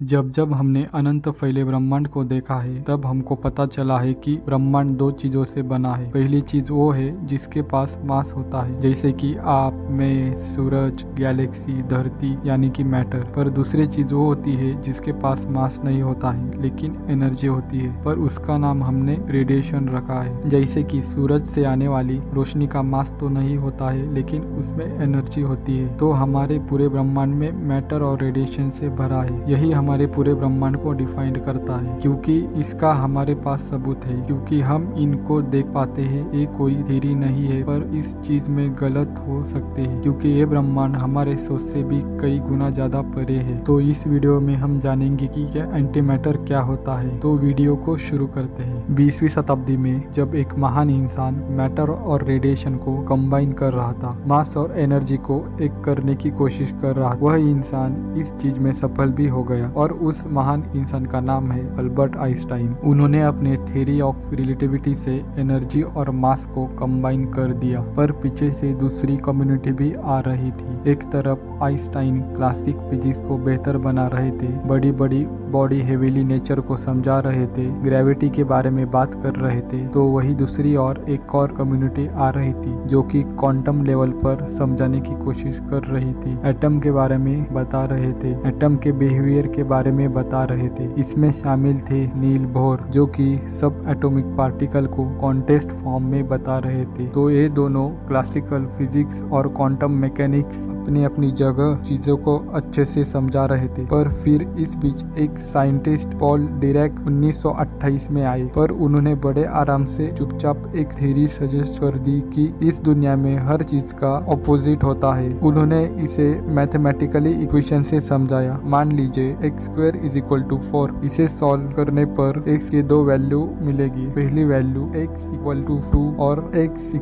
जब जब हमने अनंत फैले ब्रह्मांड को देखा है तब हमको पता चला है कि ब्रह्मांड दो चीजों से बना है। पहली चीज वो है जिसके पास मास होता है, जैसे कि आप, मैं, सूरज, गैलेक्सी, धरती यानी कि मैटर। पर दूसरी चीज वो होती है जिसके पास मास नहीं होता है लेकिन एनर्जी होती है, पर उसका नाम हमने रेडिएशन रखा है। जैसे कि सूरज से आने वाली रोशनी का मास तो नहीं होता है लेकिन उसमें एनर्जी होती है। तो हमारे पूरे ब्रह्मांड में मैटर और रेडिएशन से भरा है। यही हमारे पूरे ब्रह्मांड को डिफाइन करता है। क्योंकि इसका हमारे पास सबूत है, क्योंकि हम इनको देख पाते हैं। ये कोई थ्योरी नहीं है, पर इस चीज में गलत हो सकते हैं क्योंकि ये ब्रह्मांड हमारे सोच से भी कई गुना ज्यादा परे है। तो इस वीडियो में हम जानेंगे कि क्या एंटी मैटर क्या होता है। तो वीडियो को शुरू करते हैं। 20वीं शताब्दी में जब एक महान इंसान मैटर और रेडिएशन को कंबाइन कर रहा था, मास और एनर्जी को एक करने की कोशिश कर रहा, वह इंसान इस चीज में सफल भी हो गया और उस महान इंसान का नाम है अल्बर्ट आइंस्टाइन। उन्होंने अपने थ्योरी ऑफ रिलेटिविटी से एनर्जी और मास को कंबाइन कर दिया, पर पीछे से दूसरी कम्युनिटी भी आ रही थी। एक तरफ आइंस्टाइन क्लासिक फिजिक्स को बेहतर बना रहे थे, बड़ी बड़ी बॉडी हेवीली नेचर को समझा रहे थे, ग्रेविटी के बारे में बात कर रहे थे, तो वही दूसरी और एक और कम्युनिटी आ रही थी जो कि क्वांटम लेवल पर समझाने की कोशिश कर रही थी। एटम के बारे में बता रहे थे, एटम के बिहेवियर के बारे में बता रहे थे। इसमें शामिल थे नील बोर जो कि सब एटॉमिक पार्टिकल को कॉन्टेस्ट फॉर्म में बता रहे थे। तो ये दोनों क्लासिकल फिजिक्स और क्वांटम मैकेनिक्स अपनी अपनी जगह चीजों को अच्छे से समझा रहे थे। पर फिर इस बीच एक साइंटिस्ट पॉल डिरैक 1928 में आए, पर उन्होंने बड़े आराम से चुपचाप एक थ्योरी सजेस्ट कर दी कि इस दुनिया में हर चीज का ऑपोजिट होता है। उन्होंने इसे मैथमेटिकली इक्वेशन से समझाया। मान लीजिए x² = 4, इसे सॉल्व करने पर x के दो वैल्यू मिलेगी। पहली वैल्यू x = 2 और x =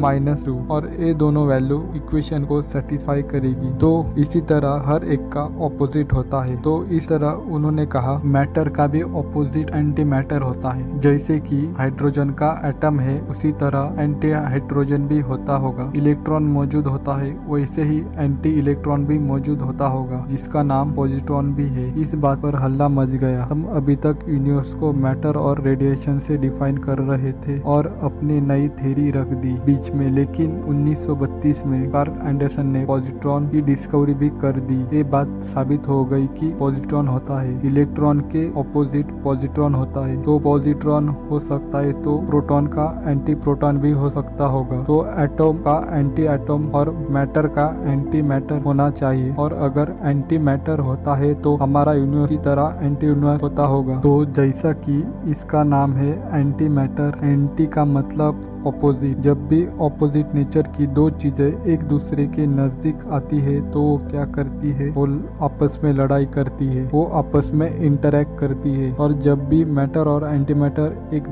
-2, और ये दोनों वैल्यू इक्वेशन को सेटिस्फाई करेगी। तो इसी तरह हर एक का ऑपोजिट होता है। तो इस तरह उन्होंने कहा मैटर का भी ऑपोजिट एंटी मैटर होता है। जैसे कि हाइड्रोजन का एटम है, उसी तरह एंटी हाइड्रोजन भी होता होगा। इलेक्ट्रॉन मौजूद होता है, वैसे ही एंटी इलेक्ट्रॉन भी मौजूद होता होगा, जिसका नाम पॉजिट्रॉन भी है। इस बात पर हल्ला मच गया। हम अभी तक यूनिवर्स को मैटर और रेडिएशन से डिफाइन कर रहे थे और अपनी नई थ्योरी रख दी बीच में, लेकिन 1932 में कार्ल एंडरसन ने पॉजिट्रॉन की डिस्कवरी भी कर दी। ये बात साबित हो गई कि पॉजिट्रॉन होता है इलेक्ट्रॉन के ऑपोजिट पॉजिट्रॉन होता है। तो पॉजिट्रॉन हो सकता है तो प्रोटॉन का एंटी प्रोटॉन भी हो सकता होगा। तो एटॉम का एंटी एटॉम और मैटर का एंटी मैटर होना चाहिए, और अगर एंटी मैटर होता है तो हमारा यूनिवर्स की तरह एंटी यूनिवर्स होता होगा। तो जैसा कि इसका नाम है एंटी मैटर, एंटी का मतलब ऑपोजिट। जब भी ऑपोजिट नेचर की दो चीजें एक दूसरे के नजदीक आती है तो वो क्या करती है, वो आपस में लड़ाई करती है, वो आपस में इंटरैक्ट करती है। और जब भी मैटर और एंटी मैटर एक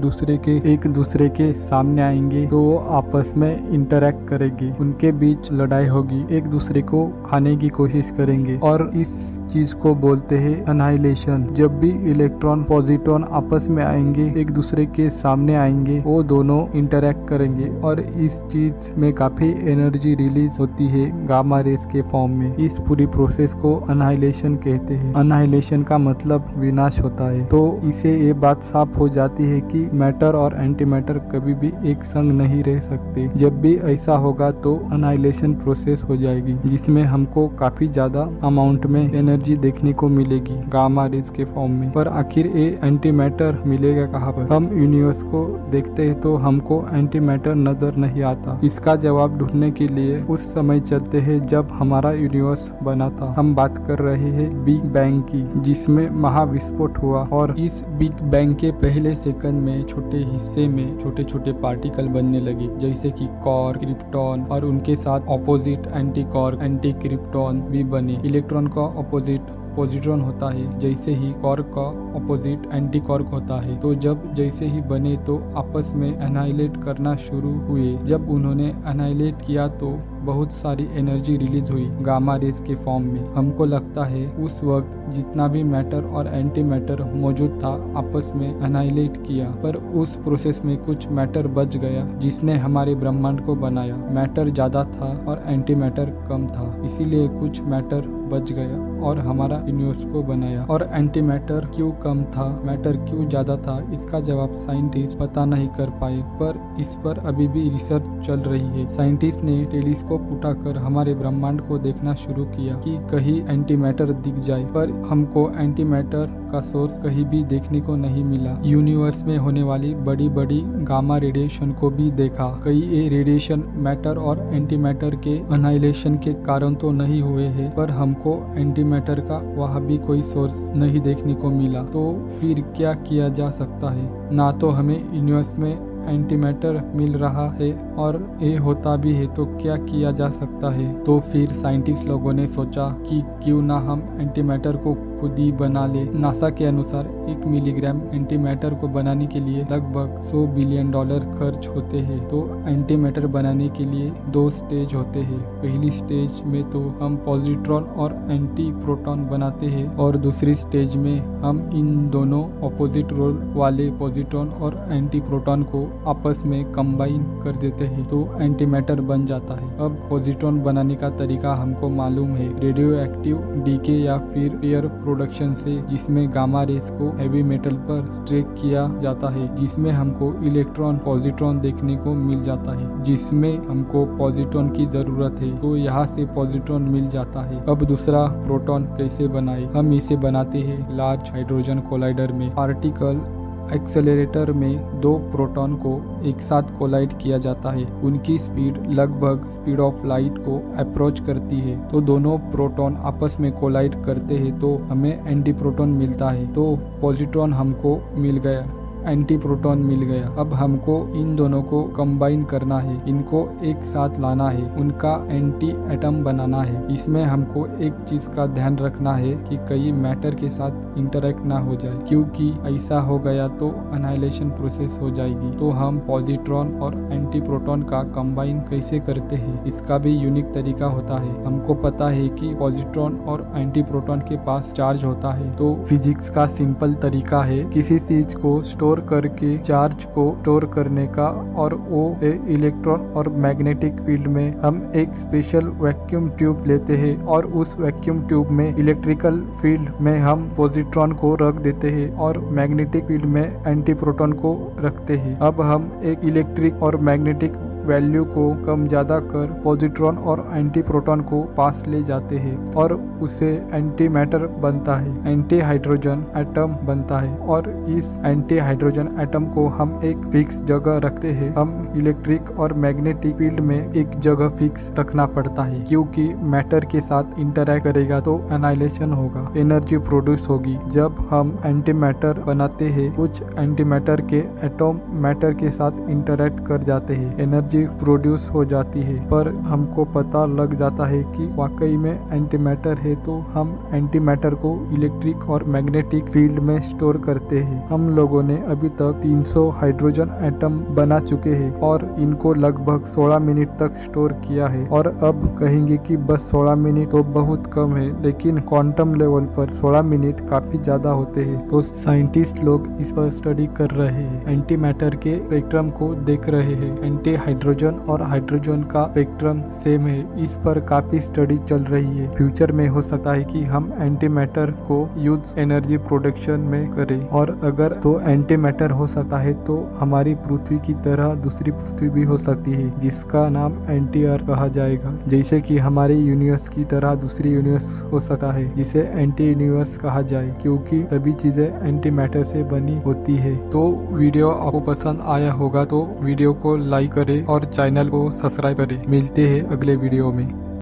दूसरे के सामने आएंगे तो वो आपस में इंटरैक्ट करेंगे, उनके बीच लड़ाई होगी, एक दूसरे को खाने की कोशिश करेंगे, और इस चीज को बोलते हैं अनाइलेशन। जब भी इलेक्ट्रॉन पॉजिट्रॉन आपस में आएंगे, एक दूसरे के सामने आएंगे, वो दोनों इंटरैक्ट करेंगे, और इस चीज में काफी एनर्जी रिलीज होती है गामा रेस के फॉर्म में। इस पूरी प्रोसेस को अनाइलेशन कहते हैं। अनाइलेशन का मतलब विनाश होता है। तो इसे ये बात साफ हो जाती है कि मैटर और एंटी मैटर कभी भी एक संग नहीं रह सकते। जब भी ऐसा होगा तो अनाइलेशन प्रोसेस हो जाएगी, जिसमें हमको काफी ज्यादा अमाउंट में एनर्जी देखने को मिलेगी गामा रेस के फॉर्म में। पर आखिर ये एंटी मैटर मिलेगा कहाँ पर? हम यूनिवर्स को देखते हैं तो हमको एंटी मैटर नजर नहीं आता। इसका जवाब ढूंढने के लिए उस समय चलते हैं जब हमारा यूनिवर्स बना था। हम बात कर रहे हैं बिग बैंग की, जिसमें महाविस्फोट हुआ, और इस बिग बैंग के पहले सेकंड में छोटे हिस्से में छोटे छोटे पार्टिकल बनने लगे, जैसे कि कॉर्क, क्रिप्टॉन, और उनके साथ opposite anti cork, anti krypton भी बने। इलेक्ट्रॉन का ऑपोजिट पॉजिट्रॉन होता है, जैसे ही कॉर्क का ऑपोजिट एंटी कॉर्क होता है। तो जब जैसे ही बने तो आपस में एनाइलेट करना शुरू हुए। जब उन्होंने एनाइलेट किया तो बहुत सारी एनर्जी रिलीज हुई गामा रेस के फॉर्म में। हमको लगता है उस वक्त जितना भी मैटर और एंटी मैटर मौजूद था आपस में एनाइलेट किया, पर उस प्रोसेस में कुछ मैटर बच गया जिसने हमारे ब्रह्मांड को बनाया। मैटर ज्यादा था और एंटी मैटर कम था, इसीलिए कुछ मैटर बच गया और हमारा यूनिवर्स को बनाया। और एंटी मैटर क्यों कम था, मैटर क्यों ज्यादा था, इसका जवाब साइंटिस्ट पता नहीं कर पाए, पर इस पर अभी भी रिसर्च चल रही है। साइंटिस्ट ने टेलीस्कोप उठाकर हमारे ब्रह्मांड को देखना शुरू किया कि कहीं एंटी मैटर दिख जाए, पर हमको एंटी मैटर का सोर्स कहीं भी देखने को नहीं मिला। यूनिवर्स में होने वाली बड़ी बड़ी गामा रेडिएशन को भी देखा। कई ये रेडिएशन मैटर और एंटी मैटर के अनाइलेशन के कारण तो नहीं हुए हैं, पर हमको एंटी मैटर का वहाँ भी कोई सोर्स नहीं देखने को मिला। तो फिर क्या किया जा सकता है? ना तो हमें यूनिवर्स में एंटी मैटर मिल रहा है और ये होता भी है, तो क्या किया जा सकता है? तो फिर साइंटिस्ट लोगों ने सोचा कि क्यों ना हम एंटी मैटर को खुद ही बना ले। नासा के अनुसार 1 मिलीग्राम एंटी मैटर को बनाने के लिए लगभग $100 बिलियन खर्च होते हैं। तो एंटी मैटर बनाने के लिए 2 स्टेज होते हैं। पहली स्टेज में तो हम पॉजिट्रॉन और एंटी प्रोटॉन बनाते हैं और दूसरी स्टेज में हम इन दोनों ऑपोजिट रोल वाले पॉजिट्रॉन और एंटी प्रोटॉन को आपस में कंबाइन कर देते हैं, तो एंटी मैटर बन जाता है। अब पॉजिट्रॉन बनाने का तरीका हमको मालूम है, रेडियो एक्टिव डीके या फिर पेयर प्रोडक्शन से, जिसमें गामा रेस को हेवी मेटल पर स्ट्रेक किया जाता है, जिसमें हमको इलेक्ट्रॉन पॉजिट्रॉन देखने को मिल जाता है, जिसमें हमको पॉजिट्रॉन की जरूरत है, तो यहाँ से पॉजिट्रॉन मिल जाता है। अब दूसरा प्रोटॉन कैसे बनाए? हम इसे बनाते हैं लार्ज हाइड्रोजन कोलाइडर में। पार्टिकल एक्सेलरेटर में 2 प्रोटॉन को एक साथ कोलाइड किया जाता है। उनकी स्पीड लगभग स्पीड ऑफ लाइट को अप्रोच करती है, तो दोनों प्रोटॉन आपस में कोलाइड करते हैं, तो हमें एंटी प्रोटॉन मिलता है। तो पॉजिट्रॉन हमको मिल गया, एंटी प्रोटॉन मिल गया। अब हमको इन दोनों को कंबाइन करना है, इनको एक साथ लाना है, उनका एंटी एटम बनाना है। इसमें हमको एक चीज का ध्यान रखना है कि कहीं मैटर के साथ इंटरेक्ट ना हो जाए, क्योंकि ऐसा हो गया तो अनाइलेशन प्रोसेस हो जाएगी। तो हम पॉजिट्रॉन और एंटी प्रोटॉन का कंबाइन कैसे करते हैं, इसका भी यूनिक तरीका होता है। हमको पता है कि पॉजिट्रॉन और एंटी प्रोटॉन के पास चार्ज होता है, तो फिजिक्स का सिंपल तरीका है किसी चीज को स्टोर करके चार्ज को स्टोर करने का, और वो इलेक्ट्रॉन और मैग्नेटिक फील्ड में हम एक स्पेशल वैक्यूम ट्यूब लेते हैं और उस वैक्यूम ट्यूब में इलेक्ट्रिकल फील्ड में हम पॉजिट्रॉन को रख देते हैं और मैग्नेटिक फील्ड में एंटी प्रोटॉन को रखते हैं। अब हम एक इलेक्ट्रिक और मैग्नेटिक वैल्यू को कम ज्यादा कर पॉजिट्रॉन और एंटी प्रोटॉन को पास ले जाते हैं और उसे एंटी मैटर बनता है, एंटी हाइड्रोजन एटम बनता है, और इस एंटी हाइड्रोजन एटम को हम एक फिक्स जगह रखते हैं। हम इलेक्ट्रिक और मैग्नेटिक फील्ड में एक जगह फिक्स रखना पड़ता है, क्योंकि मैटर के साथ इंटरैक्ट करेगा तो एनाइलेशन होगा, एनर्जी प्रोड्यूस होगी। जब हम एंटी मैटर बनाते हैं, कुछ एंटी मैटर के एटम मैटर के साथ इंटरैक्ट कर जाते हैं, एनर्जी प्रोड्यूस हो जाती है, पर हमको पता लग जाता है कि वाकई में एंटी मैटर है, तो हम एंटी मैटर को इलेक्ट्रिक और मैग्नेटिक फील्ड में स्टोर करते हैं। हम लोगों ने अभी तक 300 हाइड्रोजन एटम बना चुके हैं और इनको लगभग 16 मिनट तक स्टोर किया है, और अब कहेंगे कि बस 16 मिनट तो बहुत कम है, लेकिन क्वांटम लेवल पर 16 मिनट काफी ज्यादा होते हैं। तो साइंटिस्ट लोग इस पर स्टडी कर रहे हैं, एंटी मैटर के स्पेक्ट्रम को देख रहे हैं। एंटी हाइड्रोजन और हाइड्रोजन का स्पेक्ट्रम सेम है, इस पर काफी स्टडी चल रही है। फ्यूचर में हो सकता है कि हम एंटी मैटर को यूज एनर्जी प्रोडक्शन में करें, और अगर तो एंटी मैटर हो सकता है तो हमारी पृथ्वी की तरह दूसरी पृथ्वी भी हो सकती है, जिसका नाम एंटी अर्थ कहा जाएगा। जैसे कि हमारे यूनिवर्स की तरह दूसरी यूनिवर्स हो सकता है जिसे एंटी यूनिवर्स कहा जाए, क्योंकि सभी चीजें एंटी मैटर से बनी होती है। तो वीडियो आपको पसंद आया होगा तो वीडियो को लाइक करें और चैनल को सब्सक्राइब करें। मिलते हैं अगले वीडियो में।